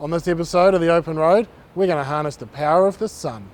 On this episode of The Open Road, we're going to harness the power of the sun.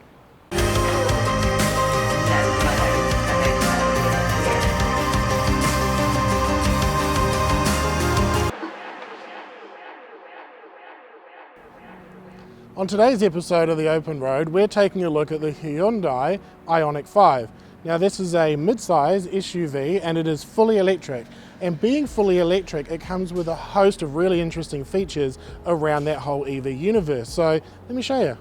On today's episode of The Open Road, we're taking a look at the Hyundai Ioniq 5. Now this is a mid-size SUV and it is fully electric. And being fully electric, it comes with a host of really interesting features around that whole EV universe. So let me show you.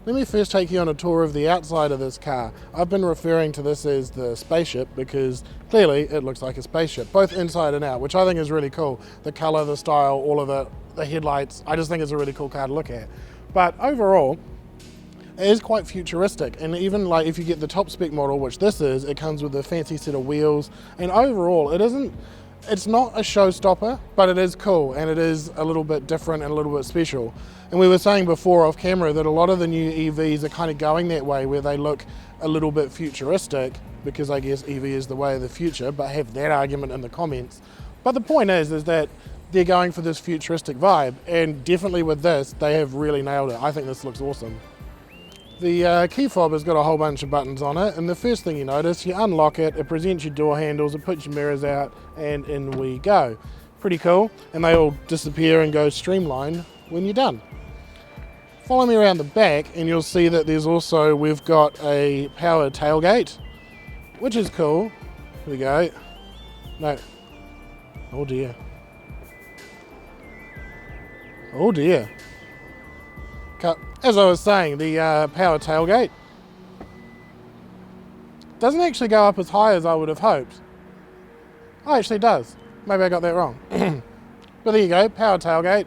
Let me first take you on a tour of the outside of this car. I've been referring to this as the spaceship because clearly it looks like a spaceship, both inside and out, which I think is really cool. The color, the style, all of it, the headlights, I just think it's a really cool car to look at. But overall, it is quite futuristic, and even like if you get the top spec model, which this is, it comes with a fancy set of wheels, and overall it's not a showstopper, but it is cool and it is a little bit different and a little bit special. And we were saying before off camera that a lot of the new EVs are kind of going that way, where they look a little bit futuristic, because I guess EV is the way of the future, but have that argument in the comments. But the point is that they're going for this futuristic vibe, and definitely with this, they have really nailed it. I think this looks awesome. The key fob has got a whole bunch of buttons on it, and the first thing you notice, you unlock it, it presents your door handles, it puts your mirrors out, and in we go. Pretty cool, and they all disappear and go streamlined when you're done. Follow me around the back and you'll see that we've got a power tailgate, which is cool. Here we go. No. Oh dear. Oh dear. As I was saying, the power tailgate doesn't actually go up as high as I would have hoped. Oh, it actually does. Maybe I got that wrong. But there you go, power tailgate.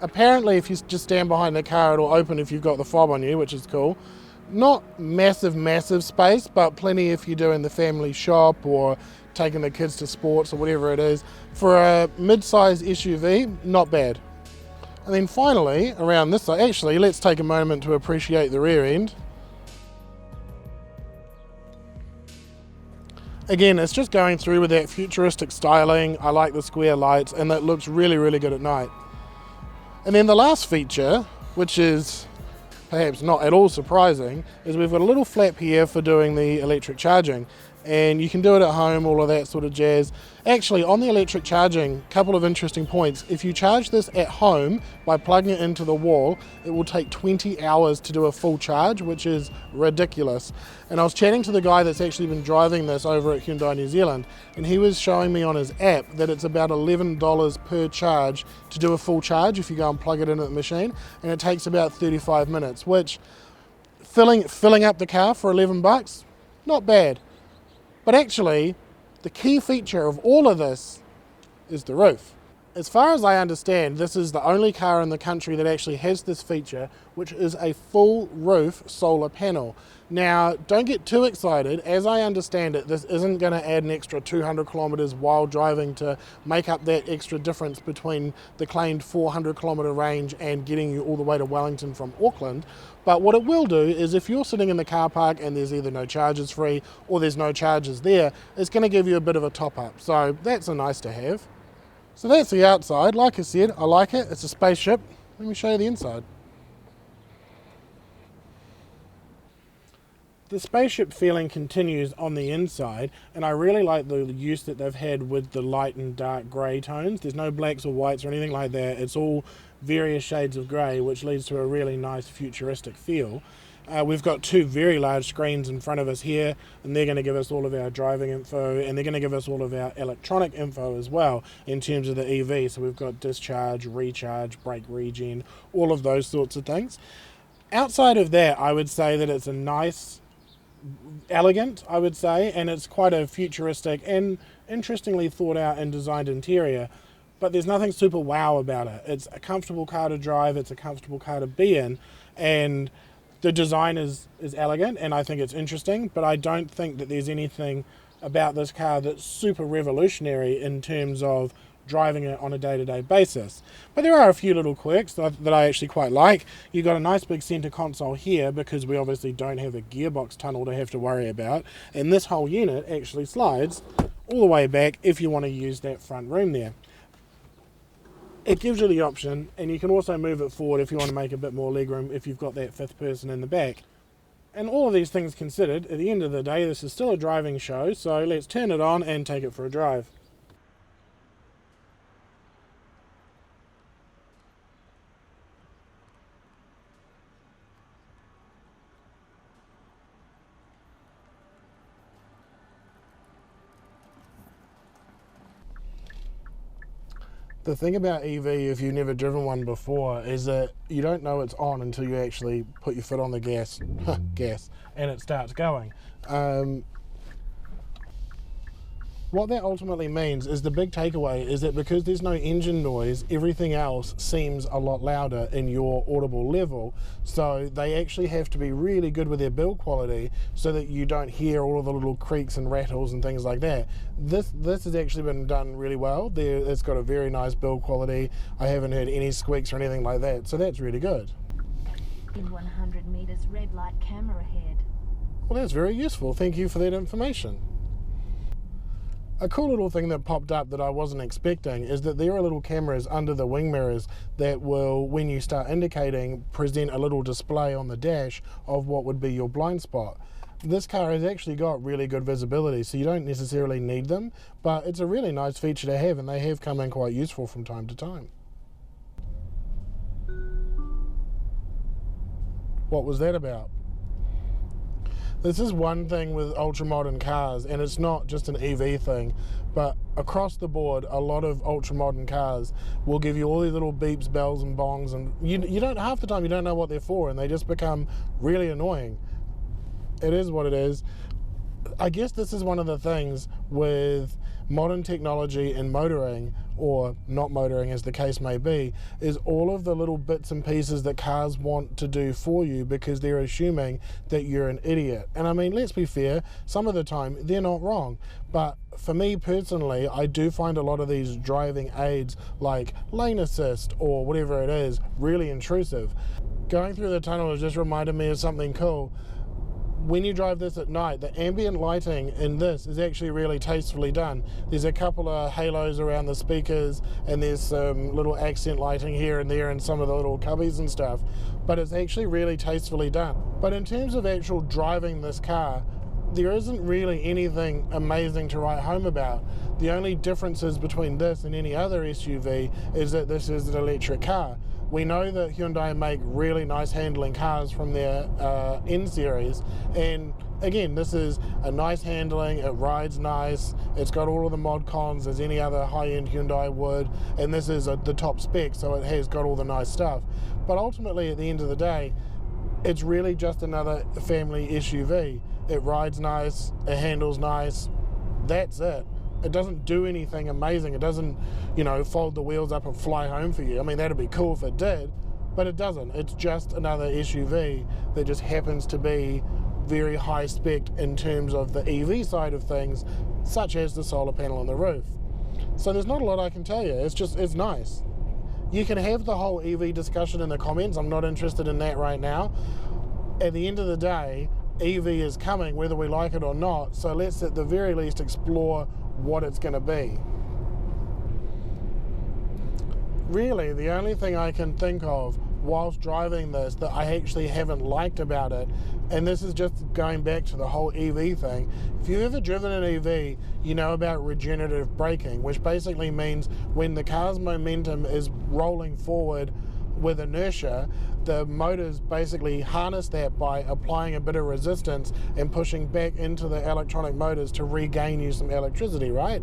Apparently if you just stand behind the car, it'll open if you've got the fob on you, which is cool. Not massive space, but plenty if you're doing the family shop or taking the kids to sports or whatever it is. For a mid-size SUV, not bad. And then finally, around this side, actually, let's take a moment to appreciate the rear end. Again, it's just going through with that futuristic styling. I like the square lights, and that looks really good at night. And then the last feature, which is perhaps not at all surprising, is we've got a little flap here for doing the electric charging. And you can do it at home, all of that sort of jazz. Actually, on the electric charging, a couple of interesting points. If you charge this at home by plugging it into the wall, it will take 20 hours to do a full charge, which is ridiculous. And I was chatting to the guy that's actually been driving this over at Hyundai New Zealand, and he was showing me on his app that it's about $11 per charge to do a full charge if you go and plug it into the machine, and it takes about 35 minutes, which filling up the car for $11, not bad. But actually, the key feature of all of this is the roof. As far as I understand, this is the only car in the country that actually has this feature, which is a full roof solar panel. Now, don't get too excited. As I understand it, this isn't going to add an extra 200 kilometers while driving to make up that extra difference between the claimed 400 kilometer range and getting you all the way to Wellington from Auckland. But what it will do is if you're sitting in the car park and there's either no charges free or there's no charges there, it's going to give you a bit of a top up. So that's a nice to have. So that's the outside. Like I said, I like it. It's a spaceship. Let me show you the inside. The spaceship feeling continues on the inside, and I really like the use that they've had with the light and dark grey tones. There's no blacks or whites or anything like that. It's all various shades of grey, which leads to a really nice futuristic feel. We've got two very large screens in front of us here, and they're going to give us all of our driving info, and they're going to give us all of our electronic info as well in terms of the EV. So we've got discharge, recharge, brake regen, all of those sorts of things. Outside of that, I would say that it's a nice, elegant, I would say, and it's quite a futuristic and interestingly thought out and designed interior, but there's nothing super wow about it. It's a comfortable car to drive, it's a comfortable car to be in, and the design is elegant, and I think it's interesting, but I don't think that there's anything about this car that's super revolutionary in terms of driving it on a day-to-day basis. But there are a few little quirks that I actually quite like. You've got a nice big center console here because we obviously don't have a gearbox tunnel to have to worry about, and this whole unit actually slides all the way back if you want to use that front room there. it gives you the option, and you can also move it forward if you want to make a bit more legroom if you've got that fifth person in the back. And all of these things considered, at the end of the day, this is still a driving show, so let's turn it on and take it for a drive. The thing about EV, if you've never driven one before, is that you don't know it's on until you actually put your foot on the gas, and it starts going. What that ultimately means is the big takeaway is that because there's no engine noise, everything else seems a lot louder in your audible level. So they actually have to be really good with their build quality so that you don't hear all of the little creaks and rattles and things like that. This has actually been done really well. It's got a very nice build quality. I haven't heard any squeaks or anything like that, so that's really good. In 100 meters, red light camera ahead. Well, that's very useful. Thank you for that information. A cool little thing that popped up that I wasn't expecting is that there are little cameras under the wing mirrors that will, when you start indicating, present a little display on the dash of what would be your blind spot. This car has actually got really good visibility, so you don't necessarily need them, but it's a really nice feature to have, and they have come in quite useful from time to time. What was that about? This is one thing with ultra-modern cars, and it's not just an EV thing, but across the board, a lot of ultra-modern cars will give you all these little beeps, bells and bongs, and you don't, half the time you don't know what they're for, and they just become really annoying. It is what it is. I guess this is one of the things with modern technology and motoring, or not motoring as the case may be, is all of the little bits and pieces that cars want to do for you because they're assuming that you're an idiot. And I mean, let's be fair, some of the time they're not wrong. But for me personally, I do find a lot of these driving aids like lane assist or whatever it is really intrusive. Going through the tunnel has just reminded me of something cool. When you drive this at night, the ambient lighting in this is actually really tastefully done. There's a couple of halos around the speakers, and there's some little accent lighting here and there in some of the little cubbies and stuff, but it's actually really tastefully done. But in terms of actual driving this car, there isn't really anything amazing to write home about. The only differences between this and any other SUV is that this is an electric car. We know that Hyundai make really nice handling cars from their N series, and again, this is a nice handling, it rides nice, it's got all of the mod cons as any other high-end Hyundai would, and this is the top spec, so it has got all the nice stuff. But ultimately, at the end of the day, it's really just another family SUV. It rides nice, it handles nice, that's it. It doesn't do anything amazing. It doesn't, fold the wheels up and fly home for you. I mean, that'd be cool if it did, but it doesn't. It's just another SUV that just happens to be very high spec in terms of the EV side of things, such as the solar panel on the roof. So there's not a lot I can tell you. It's nice. You can have the whole EV discussion in the comments. I'm not interested in that right now. At the end of the day, EV is coming whether we like it or not, so let's at the very least explore what it's going to be. Really, the only thing I can think of whilst driving this that I actually haven't liked about it, and this is just going back to the whole EV thing, if you've ever driven an EV, you know about regenerative braking, which basically means when the car's momentum is rolling forward with inertia, the motors basically harness that by applying a bit of resistance and pushing back into the electronic motors to regain you some electricity, right?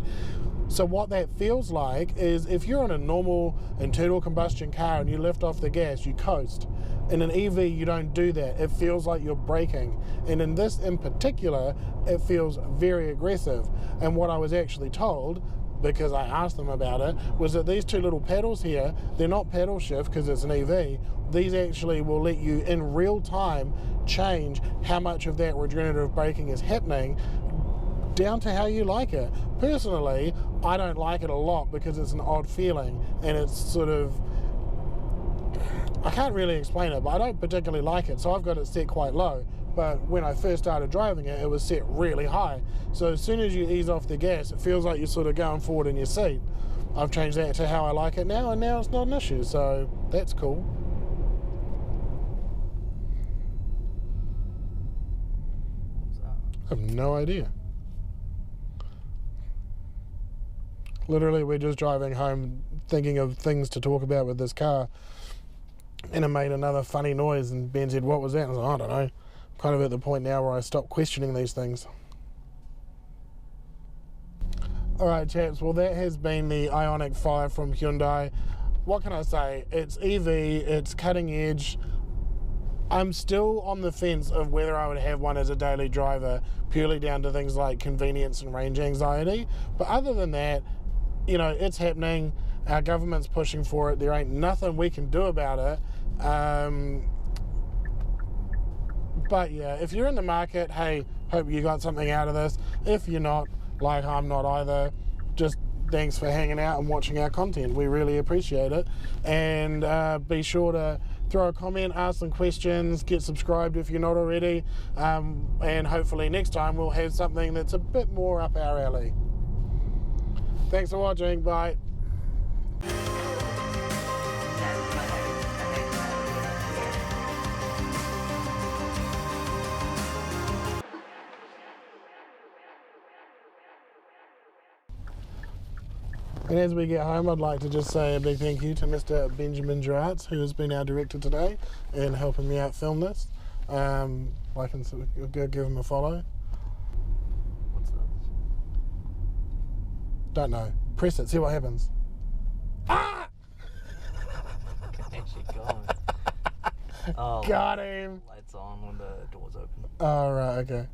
So what that feels like is if you're in a normal internal combustion car and you lift off the gas, you coast. In an EV, you don't do that. It feels like you're braking. And in this in particular, it feels very aggressive. And what I was actually told, because I asked them about it, was that these two little pedals here, they're not pedal shift because it's an EV. These actually will let you in real time change how much of that regenerative braking is happening down to how you like it. Personally, I don't like it a lot because it's an odd feeling, and it's sort of, I can't really explain it, but I don't particularly like it, so I've got it set quite low. But when I first started driving it, it was set really high. So as soon as you ease off the gas, it feels like you're sort of going forward in your seat. I've changed that to how I like it now, and now it's not an issue, so that's cool. What's that? I have no idea. Literally, we're just driving home thinking of things to talk about with this car, and it made another funny noise, and Ben said, what was that? And I was like, I don't know. I'm kind of at the point now where I stop questioning these things. Alright chaps, well that has been the Ioniq 5 from Hyundai. What can I say? It's EV, it's cutting edge. I'm still on the fence of whether I would have one as a daily driver, purely down to things like convenience and range anxiety. But other than that, you know, it's happening. Our government's pushing for it. There ain't nothing we can do about it. But yeah, if you're in the market, hey, hope you got something out of this. If you're not, like I'm not either, just thanks for hanging out and watching our content. We really appreciate it. And be sure to throw a comment, ask some questions, get subscribed if you're not already. And hopefully next time we'll have something that's a bit more up our alley. Thanks for watching. Bye. And as we get home, I'd like to just say a big thank you to Mr. Benjamin Gerards, who has been our director today and helping me out film this. Like and go give him a follow. What's this? Don't know. Press it, see what happens. Ah! Actually gone. Oh, Got him. lights on when the door's open. Oh, right, okay.